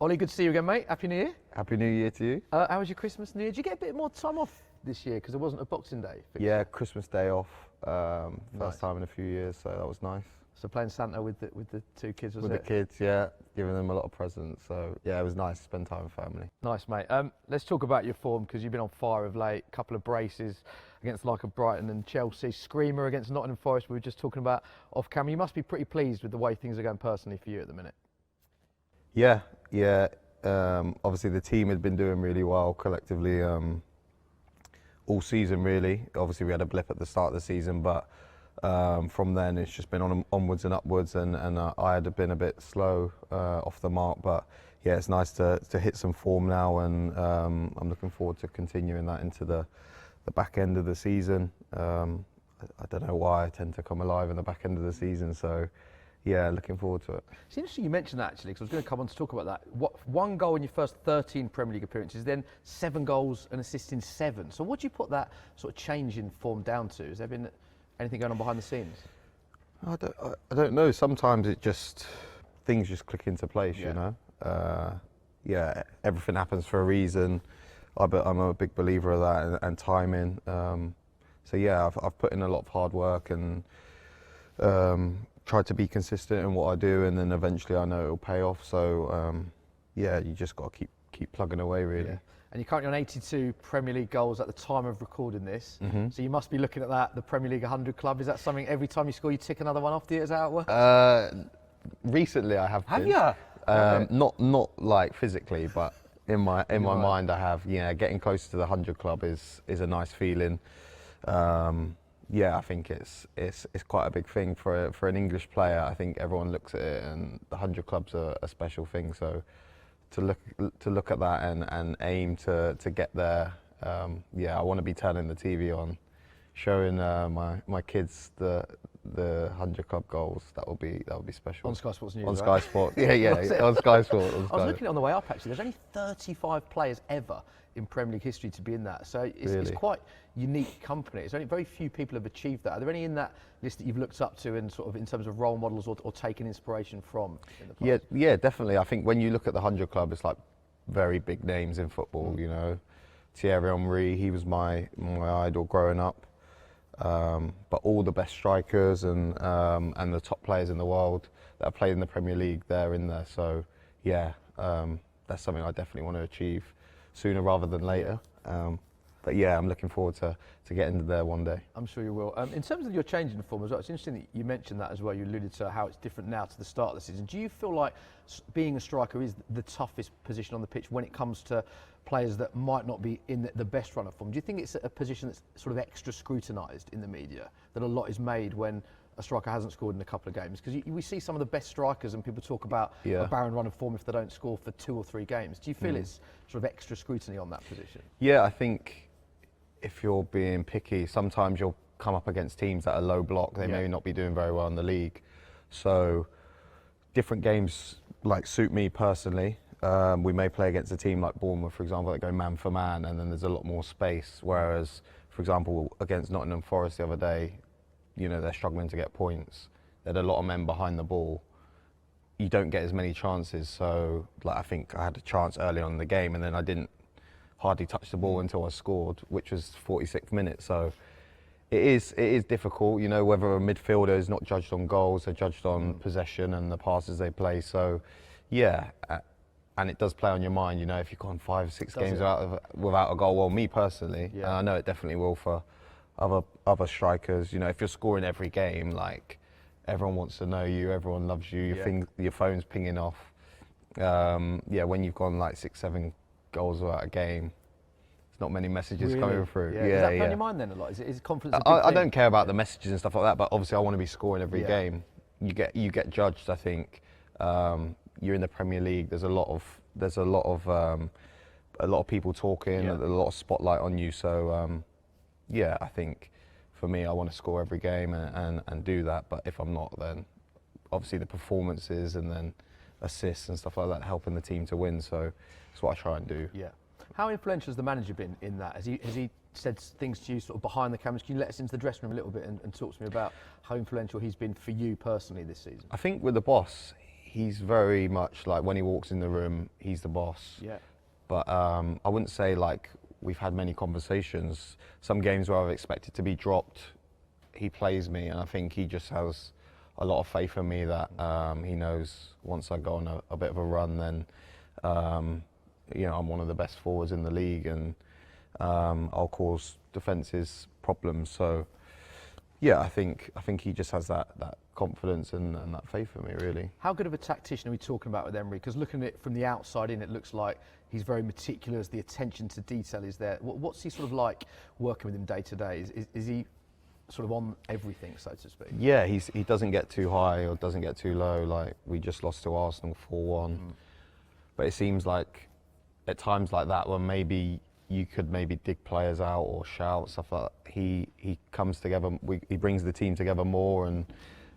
Ollie, good to see you again, mate. Happy New Year. Happy New Year to you. How was your Christmas, New Year? Did you get a bit more time off this year because there wasn't a Boxing Day? Yeah, Christmas Day off. Nice. First time in a few years, so that was nice. So playing Santa with the two kids, was With it? the kids, yeah, giving them a lot of presents. So yeah, it was nice to spend time with family. Nice, mate. Let's talk about your form because you've been on fire of late. A couple of braces against like a Brighton and Chelsea. Screamer against Nottingham Forest. We were just talking about off camera. You must be pretty pleased with the way things are going personally for you at the minute. Yeah. Obviously the team had been doing really well collectively all season really. Obviously we had a blip at the start of the season, but from then it's just been onwards and upwards, and I had been a bit slow off the mark, but yeah, it's nice to hit some form now, and I'm looking forward to continuing that into the back end of the season. I don't know why I tend to come alive in the back end of the season, so yeah, looking forward to it. It's interesting you mentioned that actually, because I was going to come on to talk about that. One goal in your first 13 Premier League appearances, then 7 goals and assists in 7. So what do you put that sort of change in form down to? Has there been anything going on behind the scenes? I don't know. Sometimes things just click into place, Yeah. you know. Yeah, everything happens for a reason. I'm a big believer of that, and timing. So yeah, I've put in a lot of hard work and tried to be consistent in what I do, and then eventually I know it'll pay off. So yeah, you just got to keep plugging away, really. Yeah. And you're currently on 82 Premier League goals at the time of recording this. Mm-hmm. So you must be looking at that, the Premier League 100 club. Is that something every time you score, you tick another one off? Is that how it works? Recently, I have. Have been. you? Okay. Not like physically, but in my mind. mind, I have. Yeah, getting closer to the 100 club is a nice feeling. Yeah, I think it's quite a big thing for an English player. I think everyone looks at it, and the 100 club's a special thing. So to look at that and aim to get there. Yeah, I want to be turning the TV on, showing my kids the 100 club goals. That will be special. On Sky Sports News, On right? Sky Sport, yeah, on Sky Sport. I was looking at it on the way up actually. There's only 35 players ever in Premier League history to be in that. So it's Really? quite unique company. It's only very few people have achieved that. Are there any in that list that you've looked up to and sort of in terms of role models or taken inspiration from in the past? Yeah, definitely. I think when you look at the 100 club, it's like very big names in football. You know, Thierry Henry, he was my idol growing up. But all the best strikers and the top players in the world that have played in the Premier League, they're in there. So yeah, that's something I definitely want to achieve sooner rather than later. But yeah, I'm looking forward to getting there one day. I'm sure you will. In terms of your change in form as well, it's interesting that you mentioned that as well. You alluded to how it's different now to the start of the season. Do you feel like being a striker is the toughest position on the pitch when it comes to players that might not be in the best run of form? Do you think it's a position that's sort of extra scrutinised in the media, that a lot is made when a striker hasn't scored in a couple of games? Because we see some of the best strikers and people talk about a barren run of form if they don't score for 2 or 3 games. Do you feel it's sort of extra scrutiny on that position? Yeah, I think if you're being picky, sometimes you'll come up against teams that are low block. They may not be doing very well in the league. So different games like suit me personally. We may play against a team like Bournemouth, for example, that go man for man, and then there's a lot more space. Whereas, for example, against Nottingham Forest the other day, you know, they're struggling to get points. They had a lot of men behind the ball. You don't get as many chances. So, like, I think I had a chance early on in the game, and then I didn't hardly touch the ball until I scored, which was 46th minute. So it is difficult, you know, whether a midfielder is not judged on goals, they're judged on possession and the passes they play. So yeah, and it does play on your mind, you know, if you've gone 5 or 6 games without a goal. Well, me personally, and I know it definitely will for other strikers. You know, if you're scoring every game, like, everyone wants to know you, everyone loves you, your phone's pinging off. Yeah, when you've gone like 6, 7 goals without a game, there's not many messages coming through. Yeah. Does that play on your mind then a lot? Is confidence a big I thing? don't care about the messages and stuff like that, but obviously I want to be scoring every game. You get judged. I think you're in the Premier League. There's a lot of people talking. A lot of spotlight on you. So yeah, I think for me, I want to score every game and do that. But if I'm not, then obviously the performances and then assists and stuff like that, helping the team to win. So that's what I try and do. Yeah. How influential has the manager been in that? Has he said things to you sort of behind the cameras? Can you let us into the dressing room a little bit and talk to me about how influential he's been for you personally this season? I think with the boss, he's very much like when he walks in the room, he's the boss. Yeah. But I wouldn't say like we've had many conversations. Some games where I've expected to be dropped, he plays me, and I think he just has a lot of faith in me that he knows once I go on a bit of a run, then I'm one of the best forwards in the league, and I'll cause defences problems. So yeah, I think he just has that confidence and that faith in me, really. How good of a tactician are we talking about with Emery? Because looking at it from the outside in, it looks like he's very meticulous. The attention to detail is there. What's he sort of like working with him day to day? Is he sort of on everything, so to speak? Yeah, he doesn't get too high or doesn't get too low. Like, we just lost to Arsenal 4-1. But it seems like at times like that when maybe you could maybe dig players out or shout, stuff like that, he comes together, he brings the team together more, and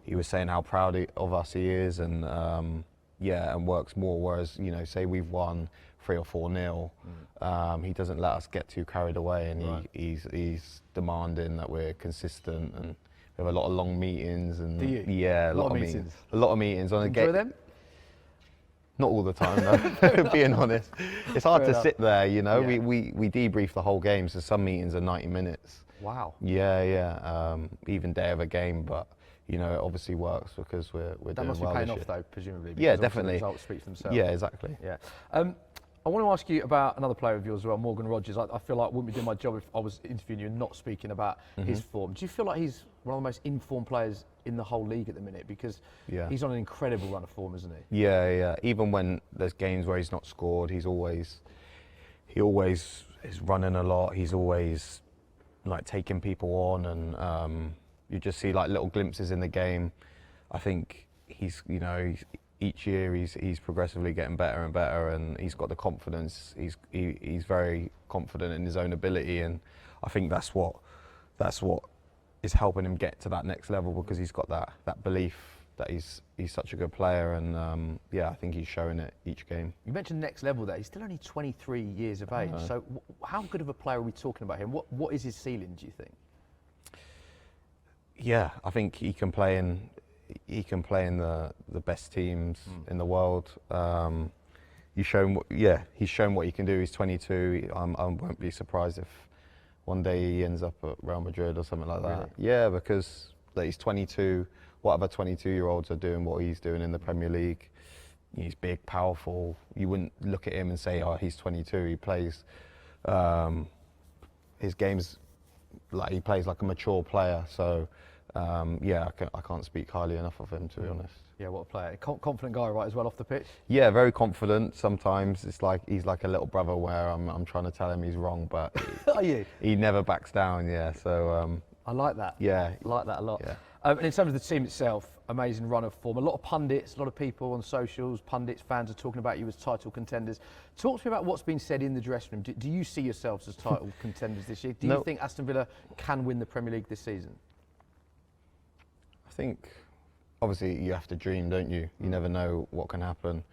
he was saying how proud of us he is, and and works more. Whereas, say we've won 3 or 4-0, he doesn't let us get too carried away, and Right. he's demanding that we're consistent, and we have a lot of long meetings. And Do you? Yeah, a lot of meetings. A lot of meetings on a Enjoy game. them? Not all the time, though, being honest. It's hard Fair to enough. sit there, Yeah. We debrief the whole game, so some meetings are 90 minutes. Wow. Yeah. Even day of a game, but, it obviously works because we're That doing must be well paying this off, year. though, presumably. Yeah, because obviously definitely. The results speak for themselves. Yeah, exactly. Yeah. I want to ask you about another player of yours as well, Morgan Rogers. I feel like I wouldn't be doing my job if I was interviewing you and not speaking about his form. Do you feel like he's one of the most informed players in the whole league at the minute? Because he's on an incredible run of form, isn't he? Yeah. Even when there's games where he's not scored, he always is running a lot. He's always like taking people on, and you just see like little glimpses in the game. I think he's each year he's progressively getting better and better, and he's got the confidence. He's very confident in his own ability, and I think that's what is helping him get to that next level, because he's got that belief that he's such a good player, and I think he's showing it each game. You mentioned next level there. He's still only 23 years of age. So how good of a player are we talking about him? What is his ceiling, do you think? Yeah, I think he can play in the best teams in the world. He's shown what he can do. He's 22. I won't be surprised if one day he ends up at Real Madrid or something like that. Really? Yeah, because he's 22. What other 22-year-olds are doing what he's doing in the Premier League? He's big, powerful. You wouldn't look at him and say, "Oh, he's 22." He plays his game's like he plays like a mature player. So I can't speak highly enough of him, to be honest. Yeah, what a player. Confident guy, right, as well, off the pitch? Yeah, very confident. Sometimes it's like he's like a little brother where I'm trying to tell him he's wrong, but Are you? he never backs down. Yeah, so I like that. yeah, I like that a lot. Yeah. And in terms of the team itself, amazing run of form. A lot of pundits, a lot of people on socials, pundits, fans are talking about you as title contenders. Talk to me about what's been said in the dressing room. Do you see yourselves as title contenders this year? Do you think Aston Villa can win the Premier League this season? I think obviously you have to dream, don't you? You never know what can happen.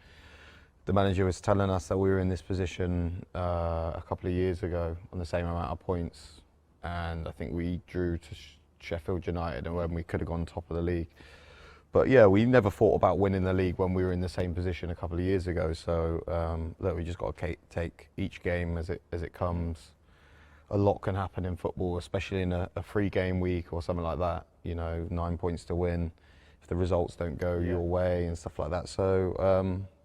The manager was telling us that we were in this position a couple of years ago on the same amount of points, and I think we drew to Sheffield United, and when we could have gone top of the league. But yeah, we never thought about winning the league when we were in the same position a couple of years ago. So look, we just got to take each game as it comes. A lot can happen in football, especially in a 3-game week or something like that. 9 points to win if the results don't go your way and stuff like that. So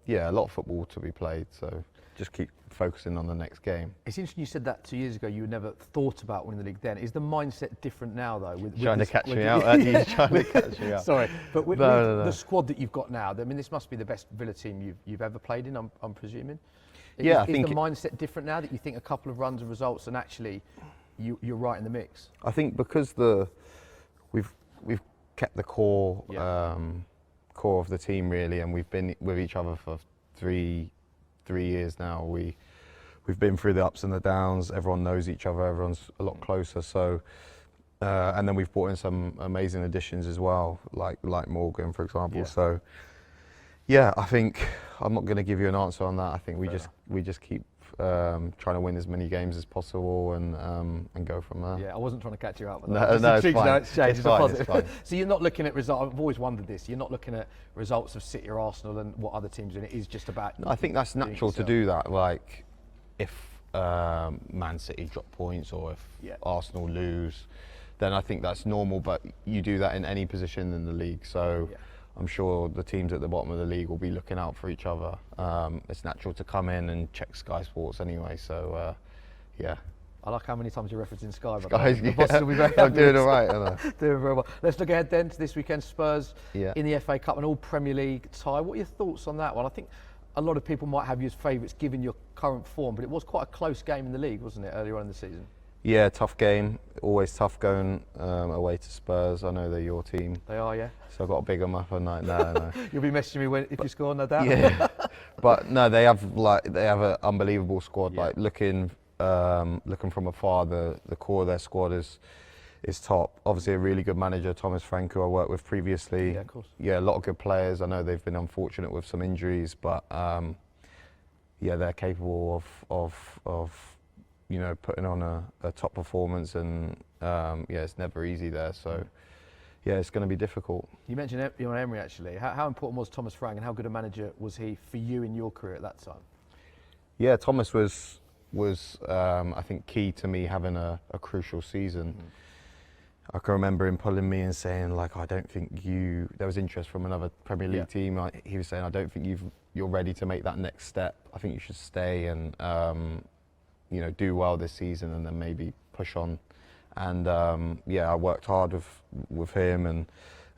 a lot of football to be played. So just keep focusing on the next game. It's interesting you said that 2 years ago. You never thought about winning the league then. Is the mindset different now, though? Trying to catch me out, aren't you? Trying to catch me out. Sorry, but with No. the squad that you've got now, I mean, this must be the best Villa team you've ever played in, I'm presuming. Yeah, is I think the mindset different now that you think a couple of runs of results and actually you're right in the mix? I think because we've kept the core of the team really, and we've been with each other for three years now. We've been through the ups and the downs. Everyone knows each other. Everyone's a lot closer. So, and then we've brought in some amazing additions as well, like Morgan, for example. Yeah. So, yeah, I think I'm not going to give you an answer on that. I think we just keep trying to win as many games as possible and go from there. Yeah, I wasn't trying to catch you out. No, it's fine. It's fine. So you're not looking at results. I've always wondered this. You're not looking at results of City or Arsenal and what other teams are doing. It is just about. No, I think that's natural to do that. Like if Man City drop points or if Arsenal lose, then I think that's normal. But you do that in any position in the league. So. Yeah. I'm sure the teams at the bottom of the league will be looking out for each other. It's natural to come in and check Sky Sports anyway, so yeah. I like how many times you're referencing Sky. The bosses will be very I'm doing all right, aren't I? Doing very well. Let's look ahead then to this weekend. Spurs in the FA Cup, an all Premier League tie. What are your thoughts on that one? I think a lot of people might have you as favourites given your current form, but it was quite a close game in the league, wasn't it, earlier on in the season? Yeah, tough game. Always tough going away to Spurs. I know they're your team. They are, yeah. So I've got to big them up on night. No. You'll be messaging me if you score, no doubt. Yeah, but no, they have an unbelievable squad. Yeah. Like looking from afar, the core of their squad is top. Obviously, a really good manager, Thomas Frank, who I worked with previously. Yeah, of course. Yeah, a lot of good players. I know they've been unfortunate with some injuries, but yeah, they're capable of putting on a top performance, and yeah, it's never easy there. So, yeah, it's going to be difficult. You mentioned Unai Emery actually. How important was Thomas Frank, and how good a manager was he for you in your career at that time? Yeah, Thomas was I think key to me having a crucial season. I can remember him pulling me and saying, like, I don't think there was interest from another Premier League team. He was saying, I don't think you're ready to make that next step. I think you should stay and do well this season and then maybe push on. And yeah, I worked hard with him, and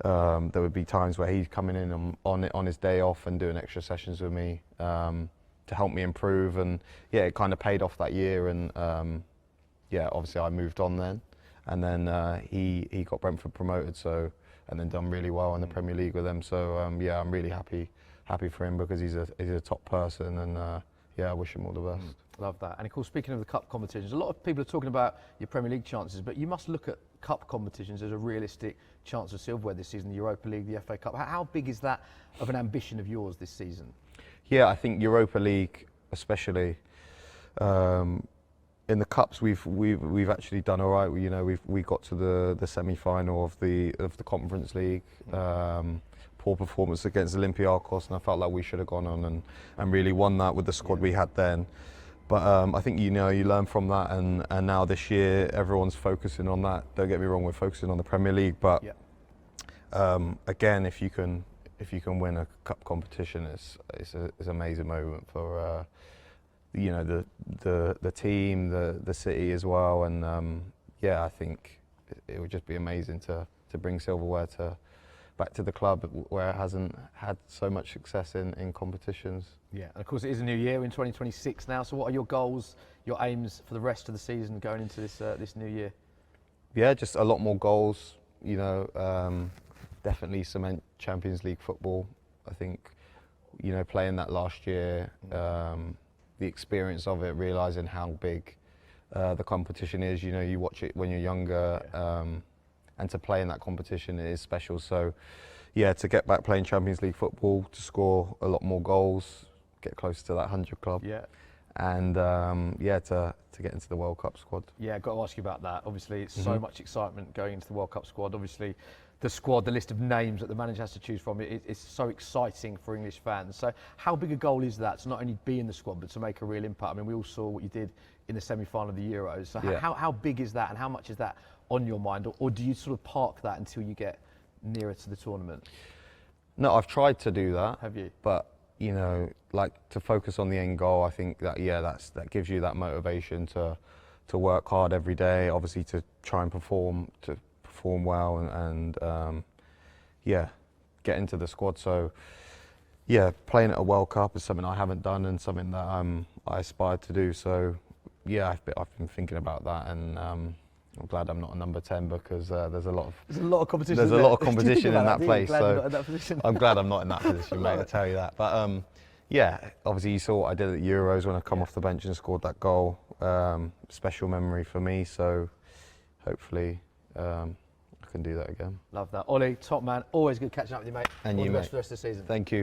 there would be times where he'd coming in on his day off and doing extra sessions with me to help me improve. And yeah, it kind of paid off that year. And yeah, obviously I moved on then, and then he got Brentford promoted, and then done really well in the Premier League with them. So yeah, I'm really happy for him because he's a top person, and yeah, I wish him all the best. Love that. And of course, speaking of the cup competitions, a lot of people are talking about your Premier League chances, but you must look at cup competitions as a realistic chance of silverware this season, the Europa League, the FA Cup. How big is that of an ambition of yours this season? Yeah, I think Europa League, especially in the cups, we've actually done all right. We got to the semi-final of the Conference League. Poor performance against Olympiacos, and I felt like we should have gone on and really won that with the squad we had then. But I think you learn from that, and now this year everyone's focusing on that. Don't get me wrong, we're focusing on the Premier League, but again, if you can win a cup competition, it's an amazing moment for the team, the city as well, and yeah, I think it would just be amazing to bring silverware back to the club where it hasn't had so much success in competitions. Yeah, and of course it is a new year in 2026 now, so what are your goals, your aims for the rest of the season going into this new year? Yeah, just a lot more goals, definitely cement Champions League football. I think, playing that last year, the experience of it, realising how big the competition is, you watch it when you're younger, and to play in that competition is special. So, yeah, to get back playing Champions League football, to score a lot more goals, get close to that 100 club. Yeah. And yeah, to get into the World Cup squad. Yeah, got to ask you about that. Obviously, it's so much excitement going into the World Cup squad. Obviously, the squad, the list of names that the manager has to choose from, it's so exciting for English fans. So, how big a goal is that to not only be in the squad but to make a real impact? I mean, we all saw what you did in the semi-final of the Euros. So, how big is that, and how much is that on your mind, or do you sort of park that until you get nearer to the tournament? No, I've tried to do that. Have you? But like to focus on the end goal, I think that that gives you that motivation to work hard every day. Obviously, to try and perform well, and yeah, get into the squad. So yeah, playing at a World Cup is something I haven't done and something that I aspire to do. So yeah, I've been thinking about that, and I'm glad I'm not a number 10 because there's a lot of competition. There's a lot of competition in that place. So I'm glad I'm not in that position, mate. I tell you that. But yeah, obviously you saw what I did at the Euros when I come off the bench and scored that goal. Special memory for me. So hopefully I can do that again. Love that, Ollie. Top man. Always good catching up with you, mate. And all you, the best mate. for the rest of the season. Thank you.